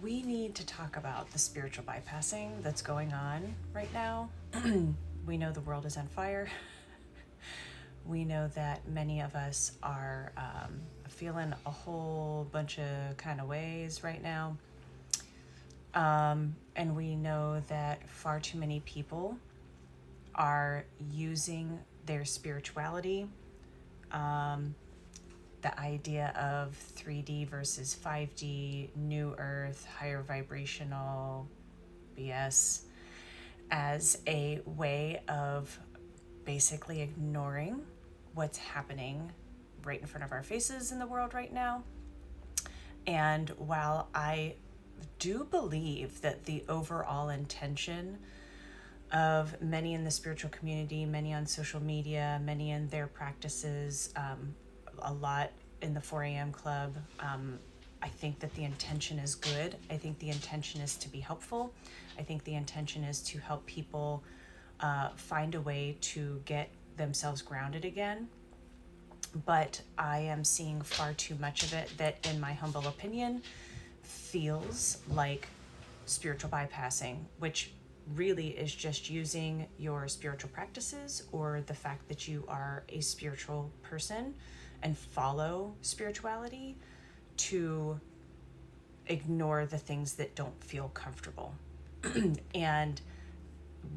we need to talk about the spiritual bypassing that's going on right now. We know the world is on fire. We know that many of us are feeling a whole bunch of kind of ways right now. And we know that far too many people are using their spirituality, the idea of 3D versus 5D, new earth, higher vibrational BS, as a way of basically ignoring what's happening right in front of our faces in the world right now. And while I do believe that the overall intention of many in the spiritual community, many on social media, many in their practices, a lot in the 4 a.m. club, I think that the intention is good. I think the intention is to be helpful. I think the intention is to help people find a way to get themselves grounded again. But I am seeing far too much of it that, in my humble opinion, feels like spiritual bypassing, which really is just using your spiritual practices or the fact that you are a spiritual person and follow spirituality to ignore the things that don't feel comfortable. And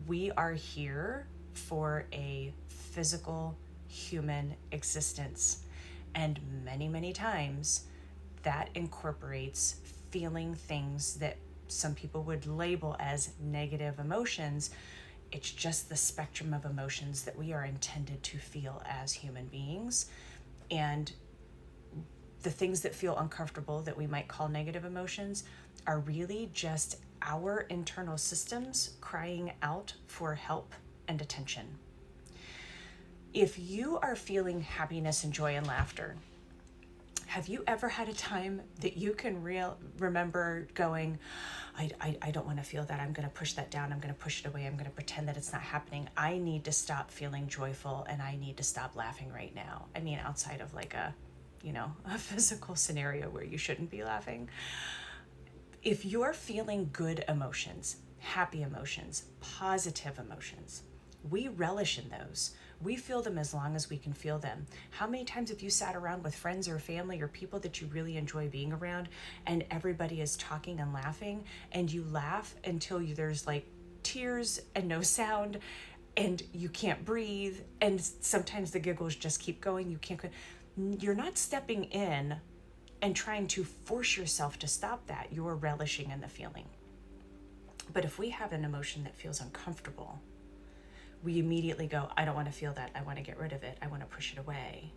we are here for a physical human existence. And many, many times that incorporates feeling things that some people would label as negative emotions. It's just the spectrum of emotions that we are intended to feel as human beings. And the things that feel uncomfortable that we might call negative emotions are really just our internal systems crying out for help and attention. If you are feeling happiness and joy and laughter, have you ever had a time that you can remember going, I don't want to feel that. I'm going to push that down. I'm going to push it away. I'm going to pretend that it's not happening. I need to stop feeling joyful and I need to stop laughing right now. I mean, outside of like a physical scenario where you shouldn't be laughing. If you're feeling good emotions, happy emotions, positive emotions, we relish in those. We feel them as long as we can feel them. How many times have you sat around with friends or family or people that you really enjoy being around and everybody is talking and laughing and you laugh until there's like tears and no sound and you can't breathe and sometimes the giggles just keep going. You're not stepping in and trying to force yourself to stop that. You're relishing in the feeling. But if we have an emotion that feels uncomfortable, we immediately go, I don't want to feel that. I want to get rid of it. I want to push it away.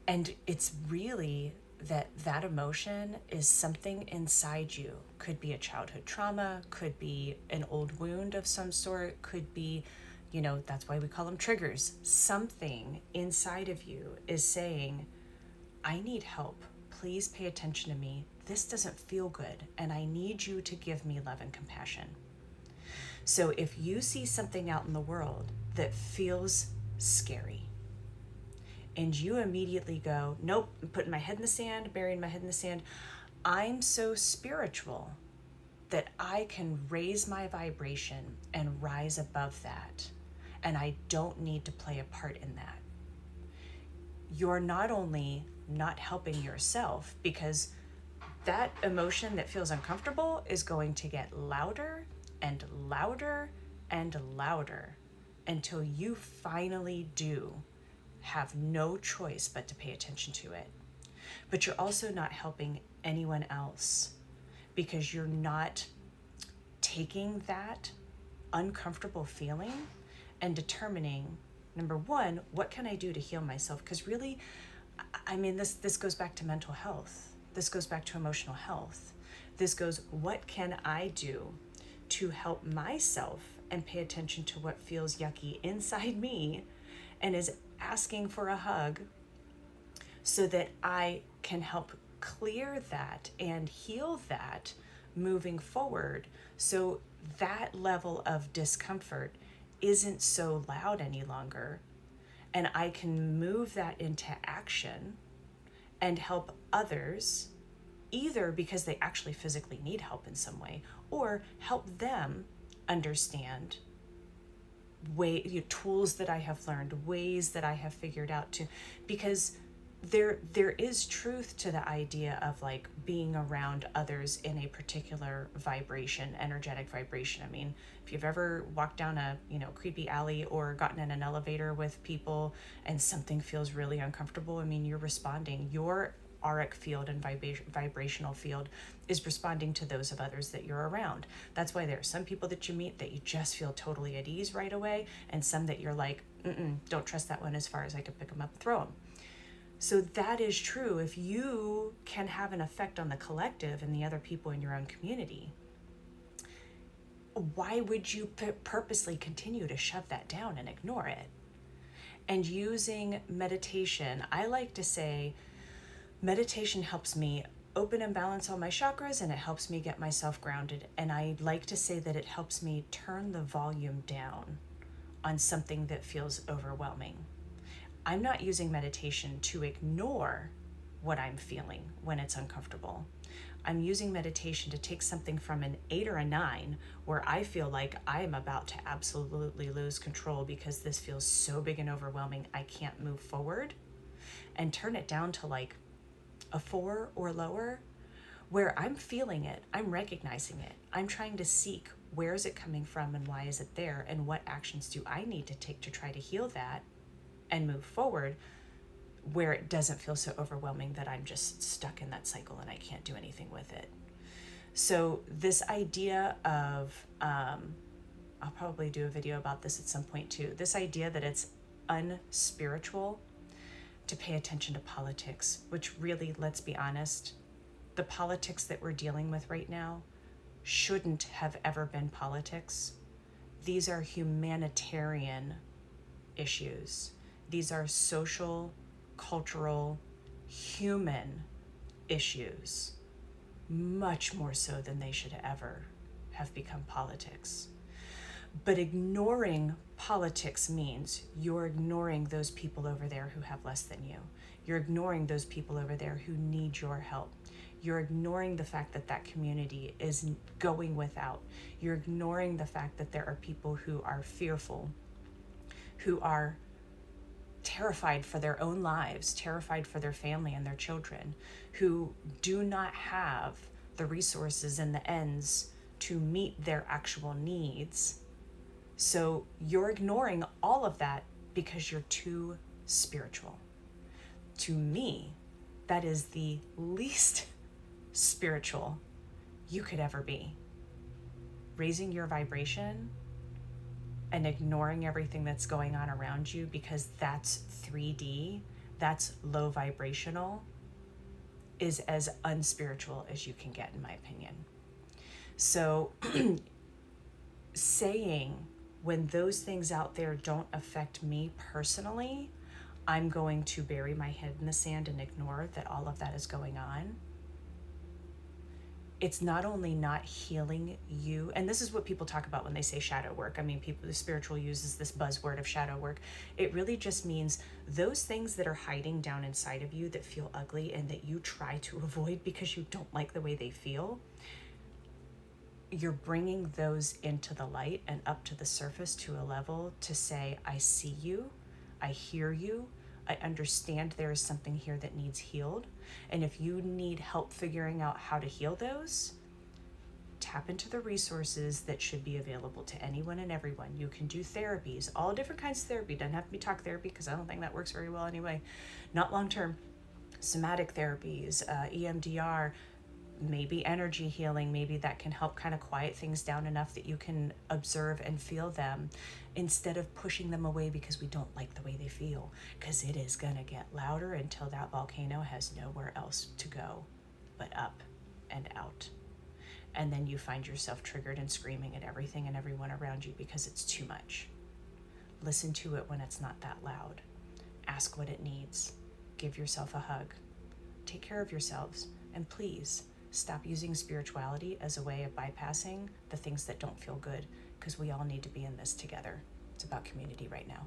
And it's really that emotion is something inside you. Could be a childhood trauma, could be an old wound of some sort, could be, that's why we call them triggers. Something inside of you is saying, I need help. Please pay attention to me. This doesn't feel good, and I need you to give me love and compassion. So if you see something out in the world that feels scary and you immediately go, nope, I'm putting my head in the sand, burying my head in the sand. I'm so spiritual that I can raise my vibration and rise above that. And I don't need to play a part in that. You're not only not helping yourself, because that emotion that feels uncomfortable is going to get louder and louder and louder until you finally do have no choice but to pay attention to it. But you're also not helping anyone else because you're not taking that uncomfortable feeling and determining, number one, what can I do to heal myself? Because really, I mean, this goes back to mental health. This goes back to emotional health. This goes, what can I do to help myself and pay attention to what feels yucky inside me and is asking for a hug so that I can help clear that and heal that moving forward, so that level of discomfort isn't so loud any longer, and I can move that into action and help others either because they actually physically need help in some way, or help them understand tools that I have learned, ways that I have figured out to, because there is truth to the idea of like being around others in a particular vibration, energetic vibration. I mean, if you've ever walked down a creepy alley or gotten in an elevator with people and something feels really uncomfortable, I mean, you're responding. Your auric field and vibrational field is responding to those of others that you're around. That's why there are some people that you meet that you just feel totally at ease right away, and some that you're like, don't trust that one as far as I could pick them up and throw them. So that is true. If you can have an effect on the collective and the other people in your own community, why would you purposely continue to shove that down and ignore it? And using meditation, I like to say meditation helps me open and balance all my chakras, and it helps me get myself grounded. And I like to say that it helps me turn the volume down on something that feels overwhelming. I'm not using meditation to ignore what I'm feeling when it's uncomfortable. I'm using meditation to take something from an 8 or a 9 where I feel like I am about to absolutely lose control because this feels so big and overwhelming I can't move forward, and turn it down to like a 4 or lower, where I'm feeling it, I'm recognizing it, I'm trying to seek where is it coming from and why is it there, and what actions do I need to take to try to heal that and move forward, where it doesn't feel so overwhelming that I'm just stuck in that cycle and I can't do anything with it. So this idea of, I'll probably do a video about this at some point too, this idea that it's unspiritual to pay attention to politics, which really, let's be honest, the politics that we're dealing with right now shouldn't have ever been politics. These are humanitarian issues. These are social, cultural, human issues, much more so than they should ever have become politics. But ignoring politics means you're ignoring those people over there who have less than you. You're ignoring those people over there who need your help. You're ignoring the fact that that community is going without. You're ignoring the fact that there are people who are fearful, who are terrified for their own lives, terrified for their family and their children, who do not have the resources and the ends to meet their actual needs. So you're ignoring all of that because you're too spiritual. To me, that is the least spiritual you could ever be. Raising your vibration and ignoring everything that's going on around you because that's 3D, that's low vibrational, is as unspiritual as you can get, in my opinion. So saying when those things out there don't affect me personally, I'm going to bury my head in the sand and ignore that all of that is going on. It's not only not healing you, and this is what people talk about when they say shadow work. I mean, the spiritual uses this buzzword of shadow work. It really just means those things that are hiding down inside of you that feel ugly and that you try to avoid because you don't like the way they feel. You're bringing those into the light and up to the surface to a level to say, I see you, I hear you, I understand there is something here that needs healed. And if you need help figuring out how to heal those, tap into the resources that should be available to anyone and everyone. You can do therapies, all different kinds of therapy. Doesn't have to be talk therapy because I don't think that works very well anyway. Not long-term. Somatic therapies, EMDR, maybe energy healing, maybe that can help kind of quiet things down enough that you can observe and feel them instead of pushing them away because we don't like the way they feel, because it is going to get louder until that volcano has nowhere else to go but up and out. And then you find yourself triggered and screaming at everything and everyone around you because it's too much. Listen to it when it's not that loud. Ask what it needs. Give yourself a hug. Take care of yourselves, and please stop using spirituality as a way of bypassing the things that don't feel good, because we all need to be in this together. It's about community right now.